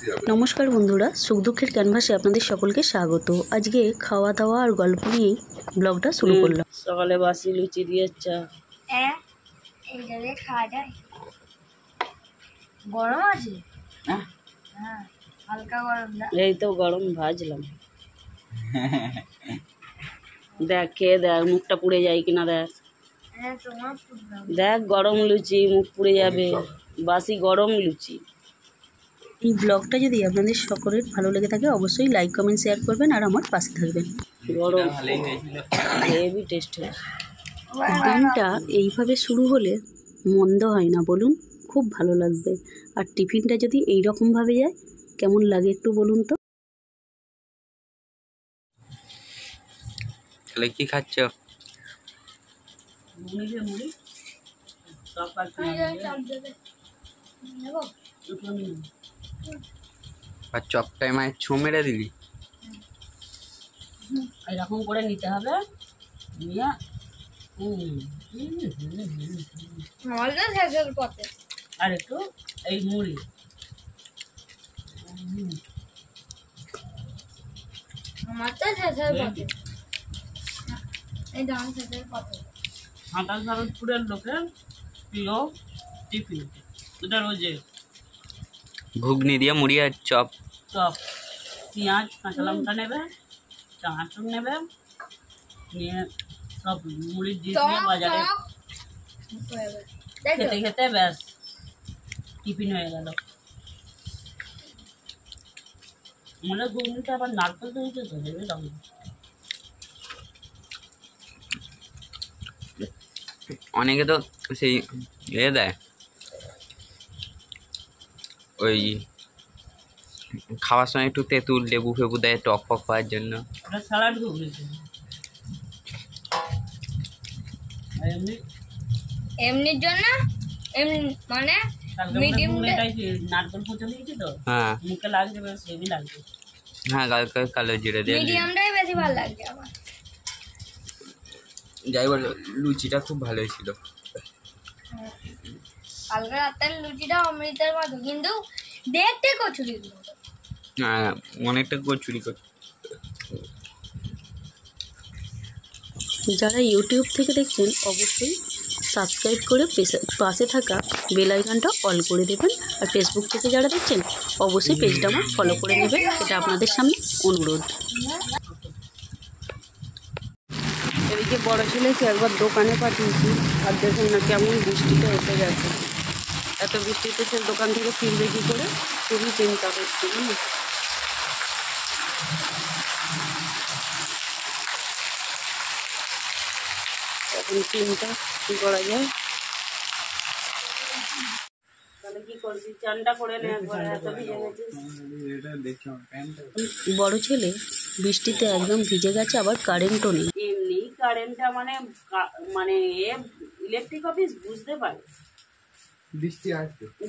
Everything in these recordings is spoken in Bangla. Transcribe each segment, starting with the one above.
নমস্কার বন্ধুরা, সুখ দুঃখের ক্যানভাসে আপনাদের সকলকে স্বাগত। আজকে খাওয়া দাওয়া আর গল্প নিয়েই ব্লগটা শুরু করলাম। সকালে বাসি লুচি দিয়ে চা। এইটা দিয়ে খাওয়া যায়? গরম আছে? হ্যাঁ, হালকা গরম না? এই তো গরম ভাজলাম। দেখ খেয়ে দেখ মুখটা পুড়ে যায় কিনা দেখ। হ্যাঁ, তোমার দেখ গরম লুচি, মুখ পুড়ে যাবে। বাসি গরম লুচি। এই ব্লগটা যদি আপনাদের সকলের ভালো লেগে থাকে অবশ্যই লাইক কমেন্ট শেয়ার করবেন আর আমার পাশে থাকবেন। গরম হেভি টেস্ট হয়েছে। দিনটা এইভাবে শুরু হলে মন্দ হয় না বলুন, খুব ভালো লাগবে। আর টিফিনটা যদি এই রকমভাবে যায় কেমন লাগে একটু বলুন তো। তাহলে কি খাচ্ছ? আর চপটায় মায়ের ছো মেরে দিলি। এরকম করে নিতে হবে, নিয়ে আর একটু এই মুড়ি সাঁতার ভারতপুরের লোকের প্রিয় টিফিন। এটা রোজে ঘুগনি দিয়ে মুড়ি আর চপ। চপ, পেঁয়াজ কাঁচা লঙ্কা নেবে, চানাচুর নেবে, নিয়ে সব মুড়ি দিয়ে দিয়ে বাজারে খেতে খেতে ব্যাস টিফিন হয়ে গেল। মনে ঘুগনিতে আবার নারকেল দিয়েছে তো, ভেবে দাম। অনেকে তো সেই দেয়, ওই খাওয়ার সময় একটু তেঁতুল লেবু ফেবু দেয় টক ফক হওয়ার জন্য। ওটা স্যালাড ঘুগনি। এমনির জন্য এমনি মানে মিডিয়াম নারকেল কুচো দিয়েছি তো, হ্যাঁ মুখে লাগছে বেশ হেভি লাগছে। হ্যাঁ কালো জিরে দিয়ে মিডিয়ামটাই বেশি ভালো লাগছে আমার। যাই বল, লুচিটা খুব ভালোই ছিল। কালকে রাতের লুচিটা অমৃতের মতো, কিন্তু দেখতে কচুরির মতো। হ্যাঁ অনেকটা কচুরি করে। যারা ইউটিউব থেকে দেখছেন অবশ্যই সাবস্ক্রাইব করে পাশে থাকা বেল আইকনটা অল করে দেবেন। আর ফেসবুক থেকে যারা দেখছেন অবশ্যই পেজটা আমার ফলো করে নেবেন, এটা আপনাদের সামনে অনুরোধ। এদিকে বড় ছেলেকে একবার দোকানে পাঠিয়েছি, আর দেখুন না কেমন বৃষ্টিটা এসে গেছে। এত বৃষ্টিতে সে দোকান থেকে ফিরবে কী করে, খুবই চিন্তা হচ্ছে। এখন চিন্তা কী করা যায়। তাহলে কি করবি, চানটা করে নে একবার, এত ভিজে গেছিস। বড় ছেলে বৃষ্টিতে একদম ভিজে গেছে, আবার কারেন্টও নেই। এমনি কারেন্টটা মানে মানে ইলেকট্রিক অফিস বুঝতে পারে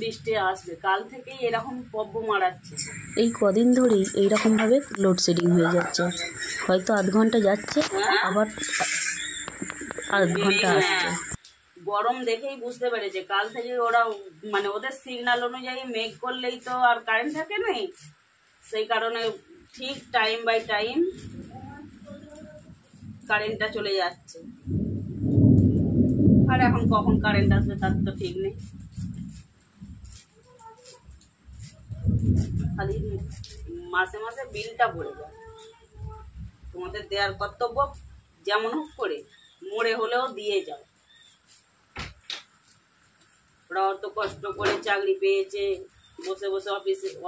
বৃষ্টি আসবে, কাল থেকেই এরকম পব্ব মারাচ্ছে। এই কদিন ধরেই এইরকমভাবে লোডশেডিং হয়ে যাচ্ছে, হয়তো আধ ঘন্টা যাচ্ছে আবার আধ ঘন্টা আসছে। গরম দেখেই বুঝতে পেরেছে কাল থেকে ওরা, মানে ওদের সিগন্যাল অনুযায়ী মেঘ করলেই তো আর কারেন্ট থাকে নেই, সেই কারণে ঠিক টাইম বাই টাইম কারেন্টটা চলে যাচ্ছে। আর এখন কখন কারেন্ট আসবে তার তো ঠিক নেই। খালি মাসে মাসে বিলটা ভরে যায়। তোমাদের দেওয়ার কর্তব্য, যেমন হোক করে মরে হলেও দিয়ে যাও। ওরা অত কষ্ট করে চাকরি পেয়েছে, বসে বসে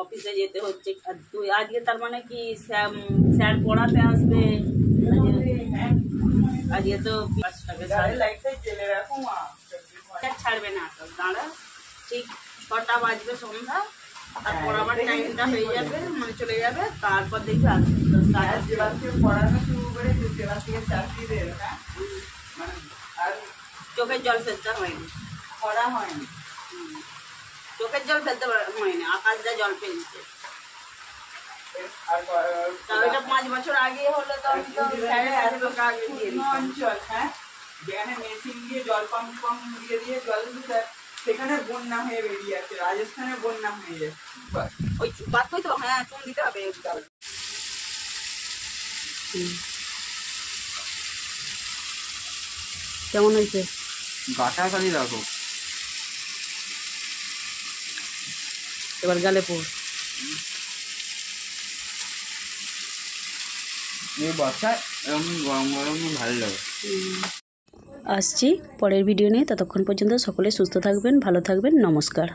অফিসে যেতে হচ্ছে। আর তুই আজকে তার মানে কি স্যার পড়াতে আসবে, আজকে তো 5 টাকা ছাড়বে না। দাঁড়া, ঠিক 6টা বাজবে সন্ধ্যা, তারপর আবার টাইমটা হয়ে যাবে, মানে চলে যাবে, তারপর দেখবি আসবে। চোখের জল ফেলতে হয়নি, করা হয়নি, চোখের জল ফেলতে হয়নি, আকাশ যা জল ফেলছে। তাহলে 5 বছর আগে হলে তো আমি তো আগে দিয়ে অঞ্চল, হ্যাঁ, যেখানে মেশিন দিয়ে জল পাম্প দিয়ে জল সেখানে বন্যা হয়ে বেরিয়ে আছে, রাজস্থানে বন্যা হয়ে যাচ্ছে। ওই বাদ তো হ্যাঁ চুন দিতে হবে, দিতে হবে। কেমন হয়েছে? গাটা খালি রাখো। এবার গালে পর। এই বর্ষায় এরকম গরম গরম ভালো লাগে। আসছি পরের ভিডিও নিয়ে, ততক্ষণ পর্যন্ত সকলে সুস্থ থাকবেন, ভালো থাকবেন, নমস্কার।